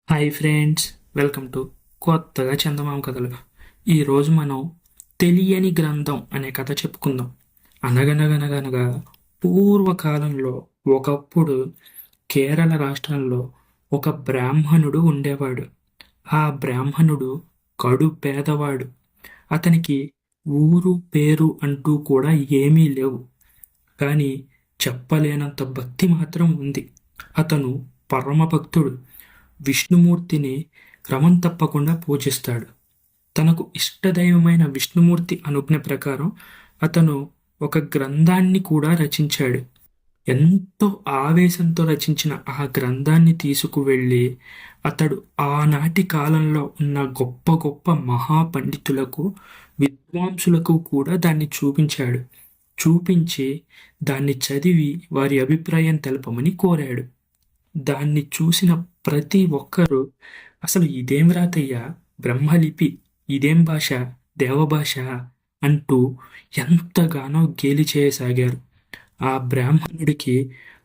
Hi friends, welcome to కొత్తగా చందమామ కథలు. ఈరోజు మనం తెలియని గ్రంథం అనే కథ చెప్పుకుందాం. అనగనగనగనగా పూర్వకాలంలో ఒకప్పుడు కేరళ రాష్ట్రంలో ఒక బ్రాహ్మణుడు ఉండేవాడు. ఆ బ్రాహ్మణుడు కడు పేదవాడు. అతనికి ఊరు పేరు అంటూ కూడా ఏమీ లేవు. కానీ చెప్పలేనంత భక్తి మాత్రం ఉంది. అతను పరమభక్తుడు. విష్ణుమూర్తిని క్రమం తప్పకుండా పూజిస్తాడు. తనకు ఇష్టదైవమైన విష్ణుమూర్తి అనుజ్ఞ ప్రకారం అతను ఒక గ్రంథాన్ని కూడా రచించాడు. ఎంతో ఆవేశంతో రచించిన ఆ గ్రంథాన్ని తీసుకువెళ్ళి అతడు ఆనాటి కాలంలో ఉన్న గొప్ప గొప్ప మహాపండితులకు, విద్వాంసులకు కూడా దాన్ని చూపించాడు. చూపించి దాన్ని చదివి వారి అభిప్రాయం తెలపమని కోరాడు. దాన్ని చూసిన ప్రతి ఒక్కరూ అసలు ఇదేం రాతయ్యా, బ్రహ్మలిపి, ఇదేం భాష, దేవభాష అంటూ ఎంతగానో గేలి చేయసాగారు. ఆ బ్రాహ్మణుడికి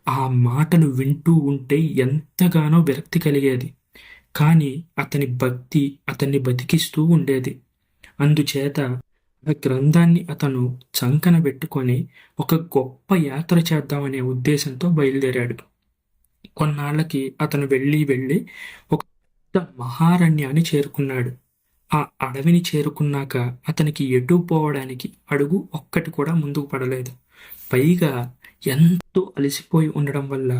ఆ మాటలు వింటూ ఉంటే ఎంతగానో విరక్తి కలిగేది. కానీ అతని భక్తి అతన్ని బతికిస్తూ ఉండేది. అందుచేత ఆ గ్రంథాన్ని అతను చంకన పెట్టుకొని ఒక గొప్ప యాత్ర చేద్దామనే ఉద్దేశంతో బయలుదేరాడు. కొన్నాళ్ళకి అతను వెళ్ళి ఒక పెద్ద మహారణ్యాన్ని చేరుకున్నాడు. ఆ అడవిని చేరుకున్నాక అతనికి ఎటు పోవడానికి అడుగు ఒక్కటి కూడా ముందుకు పడలేదు. పైగా ఎంతో అలసిపోయి ఉండడం వల్ల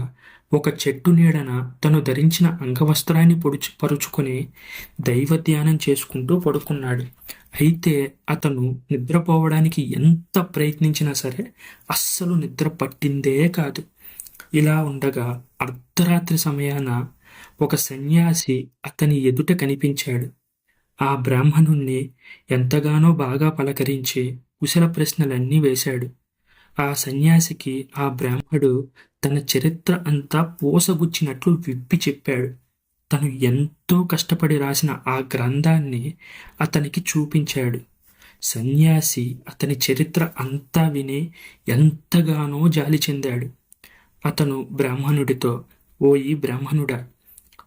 ఒక చెట్టు నీడన తను ధరించిన అంగవస్త్రాన్ని పరుచుకొని దైవ ధ్యానం చేసుకుంటూ పడుకున్నాడు. అయితే అతను నిద్రపోవడానికి ఎంత ప్రయత్నించినా సరే అస్సలు నిద్ర పట్టిందే కాదు. ఇలా ఉండగా అర్ధరాత్రి సమయాన ఒక సన్యాసి అతని ఎదుట కనిపించాడు. ఆ బ్రాహ్మణుణ్ణి ఎంతగానో బాగా పలకరించి కుశల ప్రశ్నలన్నీ వేశాడు. ఆ సన్యాసికి ఆ బ్రాహ్మడు తన చరిత్ర అంతా పోసగుచ్చినట్లు విప్పి చెప్పాడు. తను ఎంతో కష్టపడి రాసిన ఆ గ్రంథాన్ని అతనికి చూపించాడు. సన్యాసి అతని చరిత్ర అంతా విని ఎంతగానో జాలి చెందాడు. అతను బ్రాహ్మణుడితో, ఓయి బ్రాహ్మణుడా,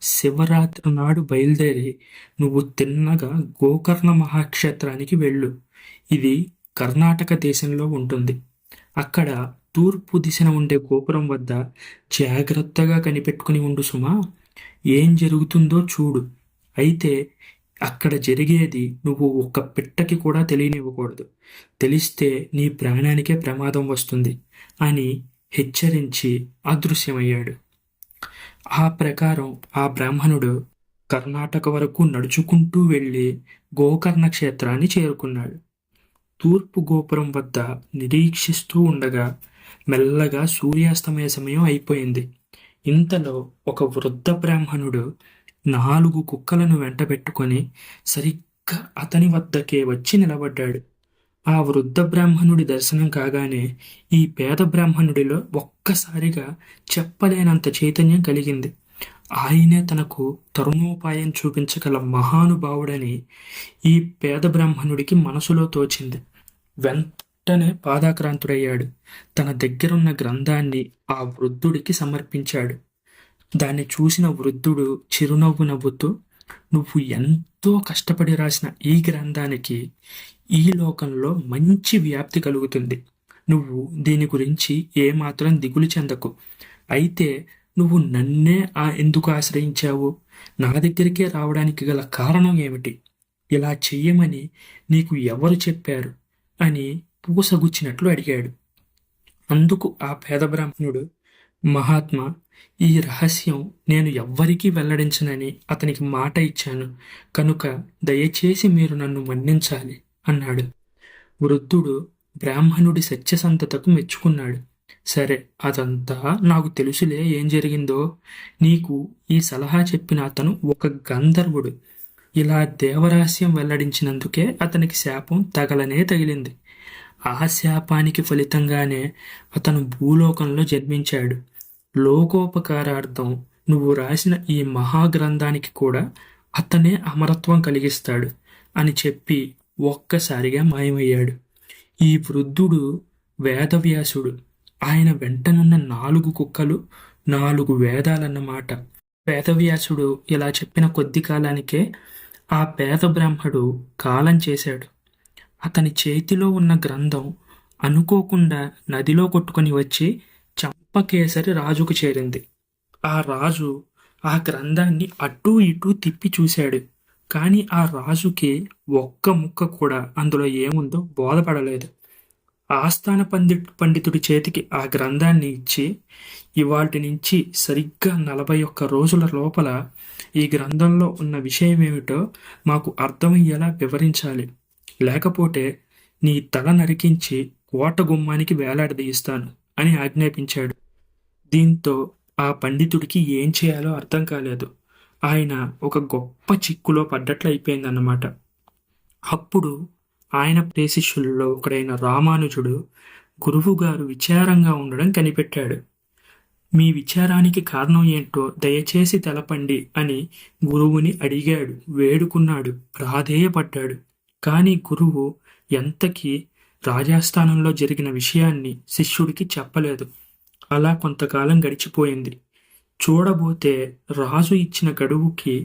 శివరాత్రి నాడు బయలుదేరి నువ్వు తిన్నగా గోకర్ణ మహాక్షేత్రానికి వెళ్ళు. ఇది కర్ణాటక దేశంలో ఉంటుంది. అక్కడ తూర్పు దిశన ఉండే గోపురం వద్ద జాగ్రత్తగా కనిపెట్టుకుని ఉండు సుమా. ఏం జరుగుతుందో చూడు. అయితే అక్కడ జరిగేది నువ్వు ఒక్క పిట్టకి కూడా తెలియనివ్వకూడదు. తెలిస్తే నీ ప్రాణానికే ప్రమాదం వస్తుంది అని హెచ్చరించి అదృశ్యమయ్యాడు. ఆ ప్రకారం ఆ బ్రాహ్మణుడు కర్ణాటక వరకు నడుచుకుంటూ వెళ్ళి గోకర్ణ క్షేత్రాన్ని చేరుకున్నాడు. తూర్పు గోపురం వద్ద నిరీక్షిస్తూ ఉండగా మెల్లగా సూర్యాస్తమయ సమయం అయిపోయింది. ఇంతలో ఒక వృద్ధ బ్రాహ్మణుడు 4 కుక్కలను వెంటబెట్టుకొని సరిగ్గా అతని వద్దకే వచ్చి నిలబడ్డాడు. ఆ వృద్ధ బ్రాహ్మణుడి దర్శనం కాగానే ఈ పేద బ్రాహ్మణుడిలో ఒక్కసారిగా చెప్పలేనంత చైతన్యం కలిగింది. ఆయనే తనకు తరుణోపాయం చూపించగల మహానుభావుడని ఈ పేద బ్రాహ్మణుడికి మనసులో తోచింది. వెంటనే పాదాక్రాంతుడయ్యాడు. తన దగ్గరున్న గ్రంథాన్ని ఆ వృద్ధుడికి సమర్పించాడు. దాన్ని చూసిన వృద్ధుడు చిరునవ్వు నవ్వుతూ, నువ్వు ఎంతో కష్టపడి రాసిన ఈ గ్రంథానికి ఈ లోకంలో మంచి వ్యాప్తి కలుగుతుంది. నువ్వు దీని గురించి ఏమాత్రం దిగులు చెందకు. అయితే నువ్వు నన్నే ఎందుకు ఆశ్రయించావు? నా దగ్గరికే రావడానికి గల కారణం ఏమిటి? ఇలా చెయ్యమని నీకు ఎవరు చెప్పారు అని పూసగుచ్చినట్లు అడిగాడు. అందుకు ఆ పేద బ్రాహ్మణుడు, మహాత్మా, ఈ రహస్యం నేను ఎవ్వరికీ వెల్లడించనని అతనికి మాట ఇచ్చాను కనుక దయచేసి మీరు నన్ను మన్నించాలి అన్నాడు. వృద్ధుడు బ్రాహ్మణుడి సత్యసంధతకు మెచ్చుకున్నాడు. సరే, అదంతా నాకు తెలుసులే ఏం జరిగిందో. నీకు ఈ సలహా చెప్పిన అతను ఒక గంధర్వుడు. ఇలా దేవరహస్యం వెల్లడించినందుకే అతనికి శాపం తగలనే తగిలింది. ఆ శాపానికి ఫలితంగానే అతను భూలోకంలో జన్మించాడు. లోకోపకారార్థం నువ్వు రాసిన ఈ మహాగ్రంథానికి కూడా అతనే అమరత్వం కలిగిస్తాడు అని చెప్పి ఒక్కసారిగా మాయమయ్యాడు. ఈ వృద్ధుడు వేదవ్యాసుడు. ఆయన వెంటనున్న 4 కుక్కలు 4 వేదాలన్నమాట. వేదవ్యాసుడు ఇలా చెప్పిన కొద్ది కాలానికే ఆ పేద బ్రాహ్మడు కాలం చేశాడు. అతని చేతిలో ఉన్న గ్రంథం అనుకోకుండా నదిలో కొట్టుకొని వచ్చి చంపకేసరి రాజుకు చేరింది. ఆ రాజు ఆ గ్రంథాన్ని అటూ ఇటూ తిప్పి చూశాడు. కానీ ఆ రాజుకి ఒక్క ముక్క కూడా అందులో ఏముందో బోధపడలేదు. ఆస్థాన పండితుడి చేతికి ఆ గ్రంథాన్ని ఇచ్చి, ఇవాల్టి నుంచి సరిగ్గా 41 రోజుల లోపల ఈ గ్రంథంలో ఉన్న విషయమేమిటో మాకు అర్థమయ్యేలా వివరించాలి. లేకపోతే నీ తల నరికించి కోట గుమ్మానికి వేలాడదీయిస్తాను అని ఆజ్ఞాపించాడు. దీంతో ఆ పండితుడికి ఏం చేయాలో అర్థం కాలేదు. ఆయన ఒక గొప్ప చిక్కులో పడ్డట్లు అయిపోయిందన్నమాట. అప్పుడు ఆయన ప్రేశిష్యులలో ఒకడైన రామానుజుడు గురువుగారు విచారంగా ఉండడం కనిపెట్టాడు. మీ విచారానికి కారణం ఏంటో దయచేసి తెలపండి అని గురువుని అడిగాడు, వేడుకున్నాడు, ప్రాధేయపడ్డాడు. కానీ గురువు ఎంతకీ రాజాస్థానంలో జరిగిన విషయాన్ని శిష్యుడికి చెప్పలేదు. అలా కొంతకాలం గడిచిపోయింది. చూడబోతే రాజు ఇచ్చిన గడువుకి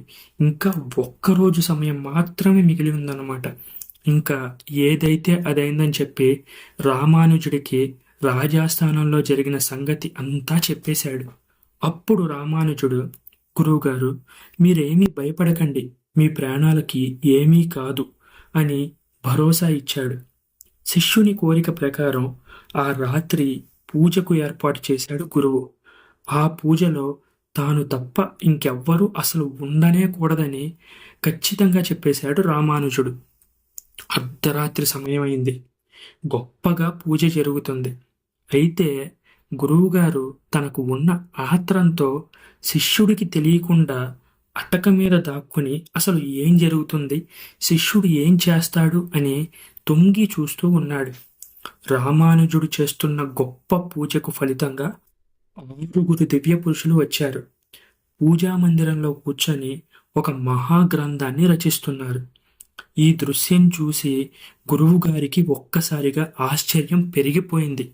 ఇంకా ఒక్కరోజు సమయం మాత్రమే మిగిలి ఉందన్నమాట. ఇంకా ఏదైతే అదైందని చెప్పి రామానుజుడికి రాజాస్థానంలో జరిగిన సంగతి అంతా చెప్పేశాడు. అప్పుడు రామానుజుడు, గురువుగారు, మీరేమీ భయపడకండి, మీ ప్రాణాలకి ఏమీ కాదు అని భరోసా ఇచ్చాడు. శిష్యుని కోరిక ప్రకారం ఆ రాత్రి పూజకు ఏర్పాటు చేశాడు గురువు. ఆ పూజలో తాను తప్ప ఇంకెవ్వరూ అసలు ఉండనే కూడదని ఖచ్చితంగా చెప్పేశాడు రామానుజుడు. అర్ధరాత్రి సమయమైంది. గొప్పగా పూజ జరుగుతుంది. అయితే గురువుగారు తనకు ఉన్న ఆత్రంతో శిష్యుడికి తెలియకుండా అటక మీద దాక్కుని అసలు ఏం జరుగుతుంది, శిష్యుడు ఏం చేస్తాడు అని తొంగి చూస్తూ ఉన్నాడు. రామానుజుడు చేస్తున్న గొప్ప పూజకు ఫలితంగా 6 దివ్య పురుషులు వచ్చారు. పూజా మందిరంలో కూర్చొని ఒక మహాగ్రంథాన్ని రచిస్తున్నారు. ఈ దృశ్యం చూసి గురువుగారికి ఒక్కసారిగా ఆశ్చర్యం పెరిగిపోయింది.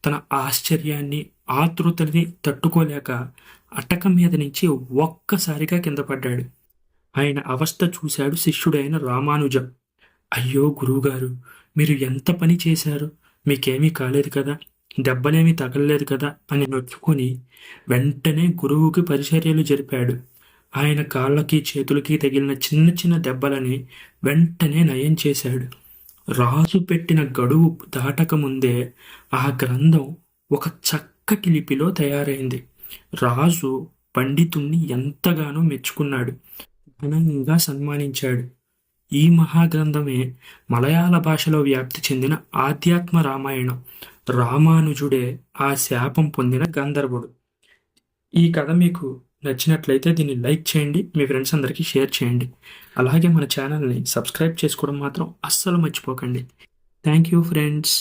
తన ఆశ్చర్యాన్ని, ఆతృతని తట్టుకోలేక అటక మీద నుంచి ఒక్కసారిగా కింద పడ్డాడు. ఆయన అవస్థ చూశాడు శిష్యుడైన రామానుజం. అయ్యో గురువుగారు, మీరు ఎంత పని చేశారు, మీకేమీ కాలేదు కదా, దెబ్బలేమీ తగలలేదు కదా అని నొచ్చుకొని వెంటనే గురువుకి పరిచర్యలు జరిపాడు. ఆయన కాళ్ళకి చేతులకి తగిలిన చిన్న చిన్న దెబ్బలని వెంటనే నయం చేశాడు. రాజు పెట్టిన గడువు దాటకముందే ఆ గ్రంథం ఒక చక్కటి లిపిలో తయారైంది. రాజు పండితుణ్ణి ఎంతగానో మెచ్చుకున్నాడు, ఘనంగా సన్మానించాడు. ఈ మహాగ్రంథమే మలయాళ భాషలో వ్యాప్తి చెందిన ఆధ్యాత్మ రామాయణం. రామానుజుడే ఆ శాపం పొందిన గంధర్వుడు. ఈ కథ మీకు నచ్చినట్లయితే దీన్ని లైక్ చేయండి, మీ ఫ్రెండ్స్ అందరికీ షేర్ చేయండి. అలాగే మన ఛానల్ని సబ్స్క్రైబ్ చేసుకోవడం మాత్రం అస్సలు మర్చిపోకండి. Thank you friends.